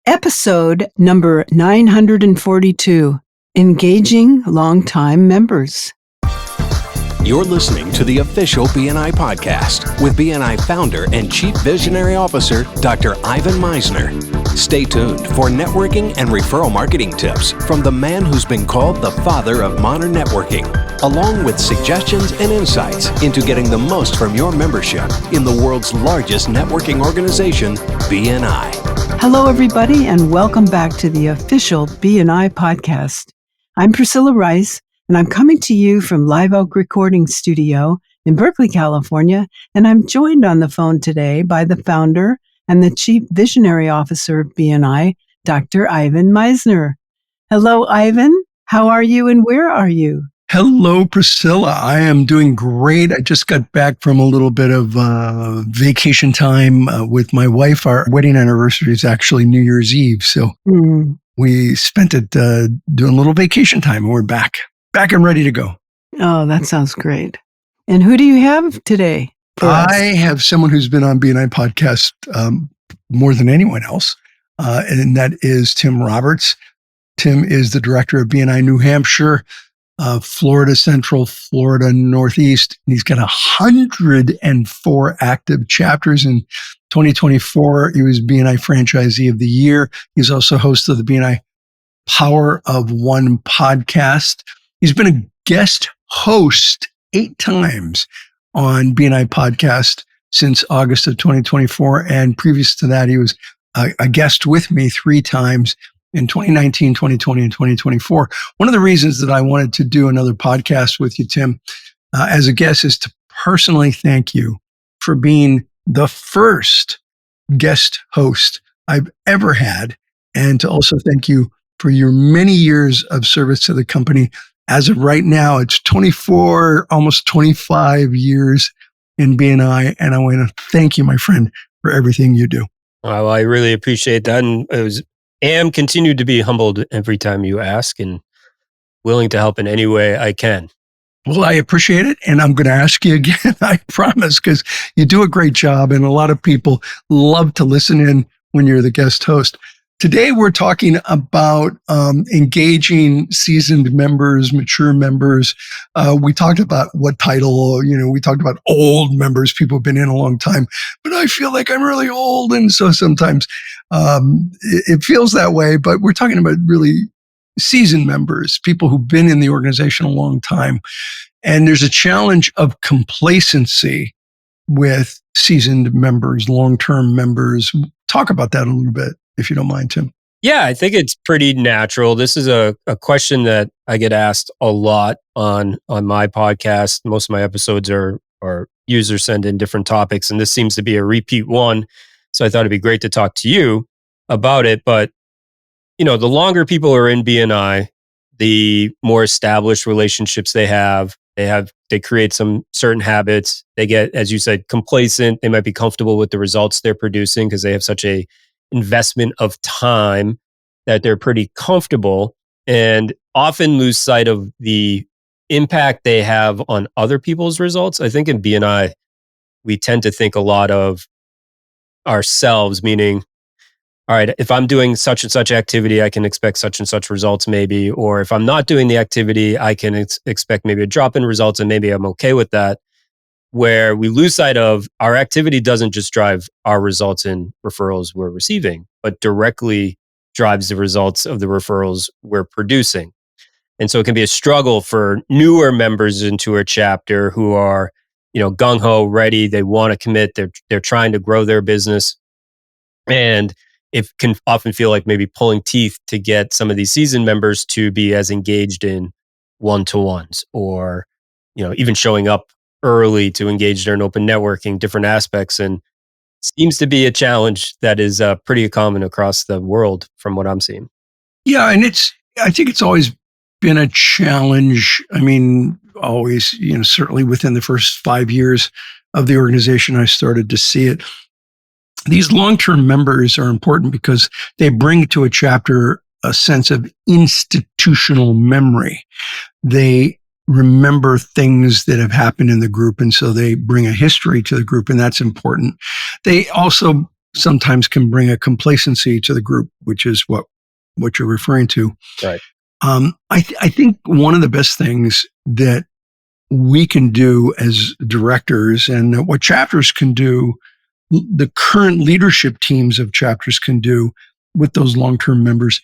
Episode number 942, Engaging Longtime Members. You're listening to the official BNI podcast with BNI founder and Chief Visionary Officer, Dr. Ivan Misner. Stay tuned for networking and referral marketing tips from the man who's been called the father of modern networking, along with suggestions and insights into getting the most from your membership in the world's largest networking organization, BNI. Hello, everybody, and welcome back to the official BNI podcast. I'm Priscilla Rice, and I'm coming to you from Live Oak Recording Studio in Berkeley, California, and I'm joined on the phone today by the founder and the Chief Visionary Officer of BNI, Dr. Ivan Misner. Hello, Ivan. How are you and where are you? Hello, Priscilla. I am doing great. I just got back from a little bit of vacation time with my wife. Our wedding anniversary is actually New Year's Eve. So we spent it doing a little vacation time, and we're back and ready to go. Oh, that sounds great. And who do you have today? I have someone who's been on BNI podcast more than anyone else, and that is Tim Roberts. Tim is the director of BNI New Hampshire, Florida Central, Florida Northeast. He's got 104 active chapters. In 2024, he was BNI Franchisee of the Year. He's also host of the BNI Power of One podcast. He's been a guest host 8 times on BNI podcast since August of 2024. And previous to that, he was a guest with me 3 times in 2019, 2020, and 2024. One of the reasons that I wanted to do another podcast with you, Tim, as a guest is to personally thank you for being the first guest host I've ever had, and to also thank you for your many years of service to the company. As of right now, it's 24, almost 25 years in BNI, and I want to thank you, my friend, for everything you do. Well, I really appreciate that, and am continued to be humbled every time you ask, and willing to help in any way I can. Well, I appreciate it, and I'm going to ask you again, I promise, because you do a great job, and a lot of people love to listen in when you're the guest host. Today, we're talking about engaging seasoned members, mature members. We talked about what title, we talked about old members, people who've been in a long time, but I feel like I'm really old. And so sometimes it feels that way, but we're talking about really seasoned members, people who've been in the organization a long time. And there's a challenge of complacency with seasoned members, long-term members. Talk about that a little bit, if you don't mind, Tim. Yeah, I think it's pretty natural. This is a question that I get asked a lot on my podcast. Most of my episodes are users send in different topics, and this seems to be a repeat one. So I thought it'd be great to talk to you about it. But, the longer people are in BNI, the more established relationships they have. They create some certain habits. They get, as you said, complacent. They might be comfortable with the results they're producing because they have such a investment of time that they're pretty comfortable, and often lose sight of the impact they have on other people's results. I think in BNI, we tend to think a lot of ourselves, meaning, all right, if I'm doing such and such activity, I can expect such and such results maybe, or if I'm not doing the activity, I can expect maybe a drop in results, and maybe I'm okay with that. Where we lose sight of our activity doesn't just drive our results in referrals we're receiving, but directly drives the results of the referrals we're producing. And so it can be a struggle for newer members into a chapter who are, gung-ho, ready, they want to commit, they're trying to grow their business. And it can often feel like maybe pulling teeth to get some of these seasoned members to be as engaged in one-to-ones, or, even showing up early to engage there in open networking, different aspects, and seems to be a challenge that is pretty common across the world from what I'm seeing. Yeah, and I think it's always been a challenge. I mean, always, certainly within the first 5 years of the organization, I started to see it. These long-term members are important because they bring to a chapter a sense of institutional memory. They remember things that have happened in the group, and so they bring a history to the group, and that's important. They also sometimes can bring a complacency to the group, which is what you're referring to. Right. I think one of the best things that we can do as directors, and what chapters can do, the current leadership teams of chapters can do with those long-term members,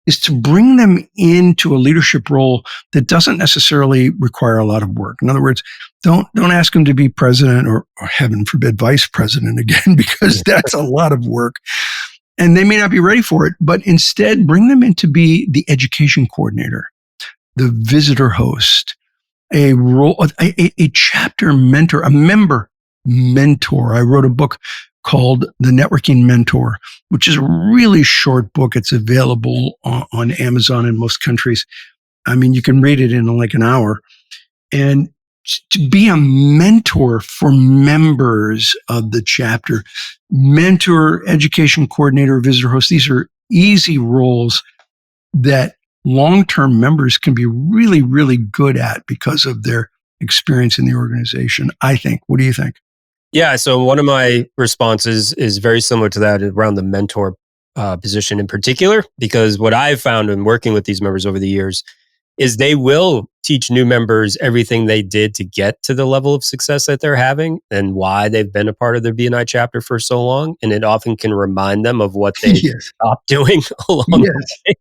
is to bring them into a leadership role that doesn't necessarily require a lot of work. In other words, don't ask them to be president or heaven forbid, vice president again, because that's a lot of work. And they may not be ready for it, but instead bring them in to be the education coordinator, the visitor host, a role, a chapter mentor, a member mentor. I wrote a book called The Networking Mentor, which is a really short book. It's available on Amazon in most countries. I mean, you can read it in like an hour. And to be a mentor for members of the chapter, mentor, education coordinator, visitor host, these are easy roles that long-term members can be really, really good at because of their experience in the organization, I think. What do you think? Yeah. So one of my responses is very similar to that around the mentor position in particular, because what I've found in working with these members over the years is they will teach new members everything they did to get to the level of success that they're having and why they've been a part of their BNI chapter for so long. And it often can remind them of what they Yes. stopped doing along Yes. the way.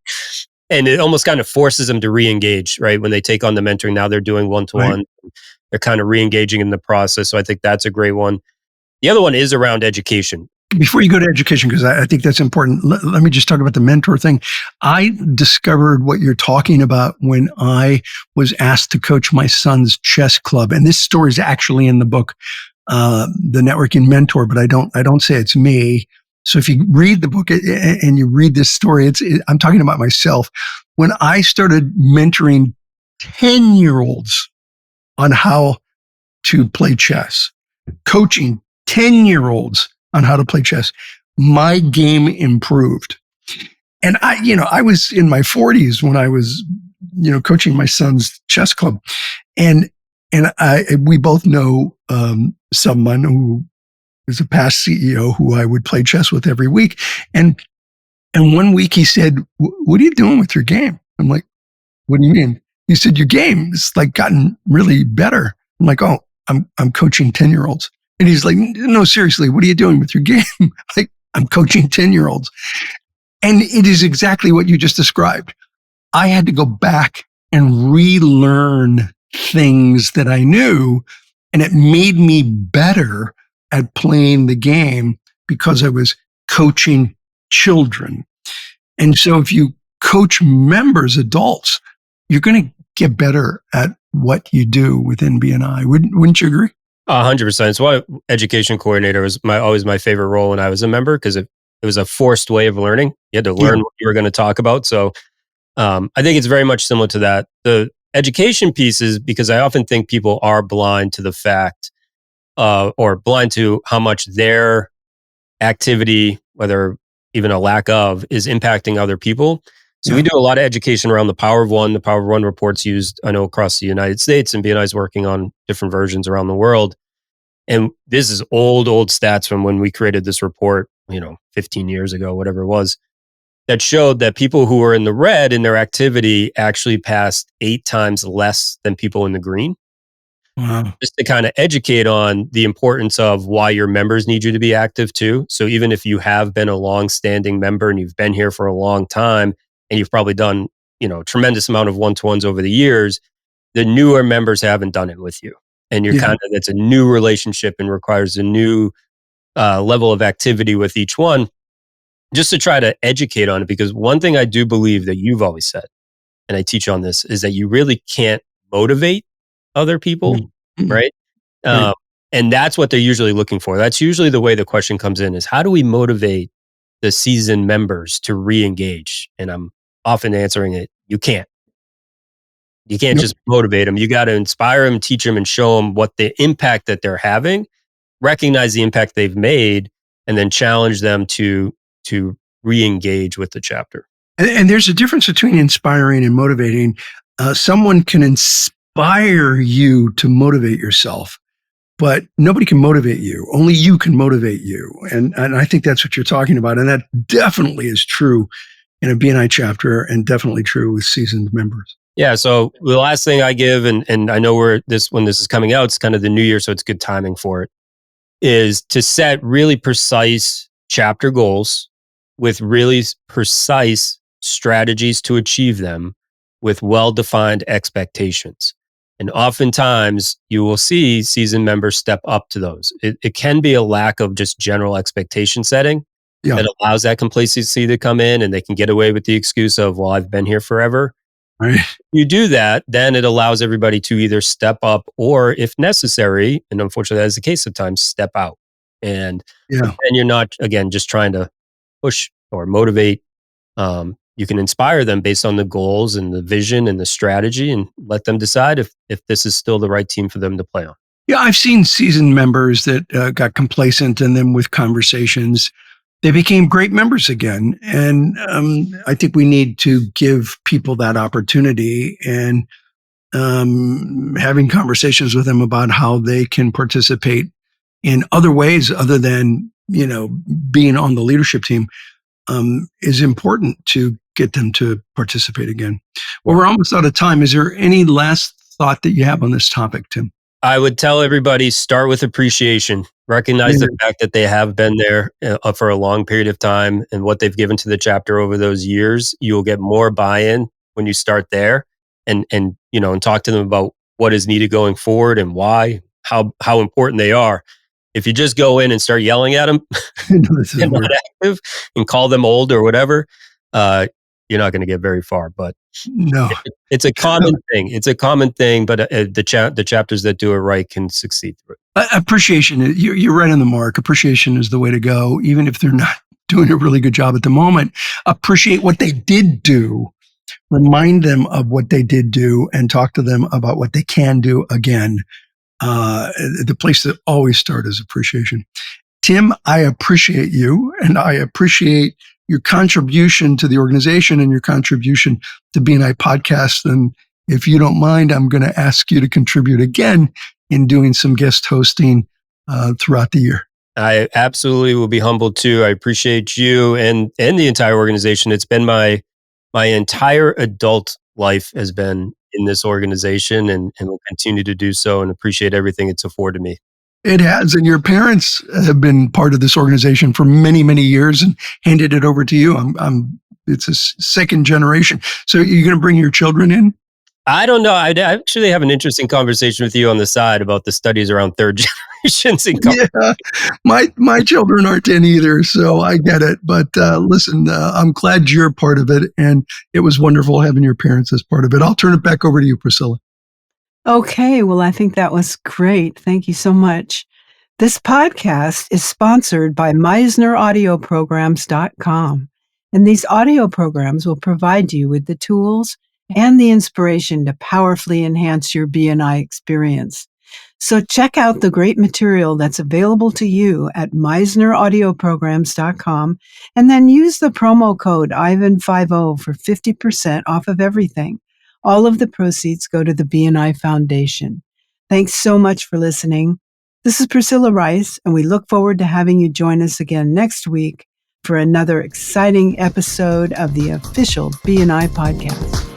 And it almost kind of forces them to re-engage, right? When they take on the mentoring, now they're doing one-to-one. Right. They're kind of re-engaging in the process. So I think that's a great one. The other one is around education. Before you go to education, because I think that's important, let me just talk about the mentor thing. I discovered what you're talking about when I was asked to coach my son's chess club. And this story is actually in the book, The Networking Mentor, but I don't say it's me. So if you read the book and you read this story, I'm talking about myself. When I started mentoring 10-year-olds on how to play chess, coaching 10-year-olds on how to play chess, my game improved. And I was in my 40s when I was, coaching my son's chess club. And we both know someone who is a past CEO who I would play chess with every week. And one week he said, "What are you doing with your game?" I'm like, "What do you mean?" He said, "Your game is like gotten really better." I'm like, "Oh, I'm coaching 10-year-olds." And he's like, "No, seriously, what are you doing with your game?" Like, "I'm coaching 10-year-olds. And it is exactly what you just described. I had to go back and relearn things that I knew, and it made me better at playing the game because I was coaching children. And so if you coach members, adults, you're going to get better at what you do within BNI. Wouldn't you agree? 100%. It's why education coordinator was always my favorite role when I was a member, because it was a forced way of learning. You had to learn what you were going to talk about. So I think it's very much similar to that. The education piece is because I often think people are blind to the fact or blind to how much their activity, whether even a lack of, is impacting other people. So we do a lot of education around the Power of One. The Power of One report's used, I know, across the United States, and BNI is working on different versions around the world. And this is old stats from when we created this report, 15 years ago, whatever it was, that showed that people who were in the red in their activity actually passed 8 times less than people in the green. Wow. Just to kind of educate on the importance of why your members need you to be active too. So even if you have been a long-standing member and you've been here for a long time and you've probably done, a tremendous amount of one-to-ones over the years, the newer members haven't done it with you. And you're it's a new relationship and requires a new level of activity with each one, just to try to educate on it. Because one thing I do believe that you've always said, and I teach on this, is that you really can't motivate other people, right? Right. And that's what they're usually looking for. That's usually the way the question comes in, is how do we motivate the seasoned members to re-engage? And I'm often answering it, you can't. You can't just motivate them. You got to inspire them, teach them, and show them what the impact that they're having, recognize the impact they've made, and then challenge them to re-engage with the chapter. And there's a difference between inspiring and motivating. Someone can inspire you to motivate yourself, but nobody can motivate you. Only you can motivate you. And I think that's what you're talking about. And that definitely is true in a BNI chapter and definitely true with seasoned members. Yeah. So the last thing I give, and I know when this is coming out, it's kind of the new year, so it's good timing for it, is to set really precise chapter goals with really precise strategies to achieve them with well-defined expectations. And oftentimes you will see seasoned members step up to those. It can be a lack of just general expectation setting that allows that complacency to come in, and they can get away with the excuse of, well, I've been here forever. Right. You do that, then it allows everybody to either step up or, if necessary, and unfortunately that is the case sometimes, step out. And then you're not, again, just trying to push or motivate. You can inspire them based on the goals and the vision and the strategy, and let them decide if this is still the right team for them to play on. Yeah, I've seen seasoned members that got complacent, and then with conversations, they became great members again. And I think we need to give people that opportunity, and having conversations with them about how they can participate in other ways other than, being on the leadership team is important to get them to participate again. Well, we're almost out of time. Is there any last thought that you have on this topic, Tim? I would tell everybody, start with appreciation. Recognize the fact that they have been there for a long period of time, and what they've given to the chapter over those years. You will get more buy-in when you start there, and talk to them about what is needed going forward and why, how important they are. If you just go in and start yelling at them and not active and call them old or whatever, you're not going to get very far. But no, it's a common thing. It's a common thing, but the chapters that do it right can succeed through it. Appreciation, you're right on the mark. Appreciation is the way to go, even if they're not doing a really good job at the moment. Appreciate what they did do. Remind them of what they did do, and talk to them about what they can do again. The place that always starts is appreciation. Tim, I appreciate you, and I appreciate your contribution to the organization and your contribution to BNI Podcast. And if you don't mind, I'm going to ask you to contribute again in doing some guest hosting throughout the year. I absolutely will be humbled too. I appreciate you and the entire organization. It's been my entire adult life has been in this organization, and will continue to do so, and appreciate everything it's afforded me. It has. And your parents have been part of this organization for many, many years and handed it over to you. It's a second generation. So you're going to bring your children in? I don't know. I actually have an interesting conversation with you on the side about the studies around third generations. Yeah, my children aren't in either, so I get it. But listen, I'm glad you're part of it, and it was wonderful having your parents as part of it. I'll turn it back over to you, Priscilla. Okay, well, I think that was great. Thank you so much. This podcast is sponsored by MisnerAudioPrograms.com, and these audio programs will provide you with the tools and the inspiration to powerfully enhance your BNI experience. So check out the great material that's available to you at MisnerAudioPrograms.com, and then use the promo code IVAN50 for 50% off of everything. All of the proceeds go to the BNI Foundation. Thanks so much for listening. This is Priscilla Rice, and we look forward to having you join us again next week for another exciting episode of the official BNI podcast.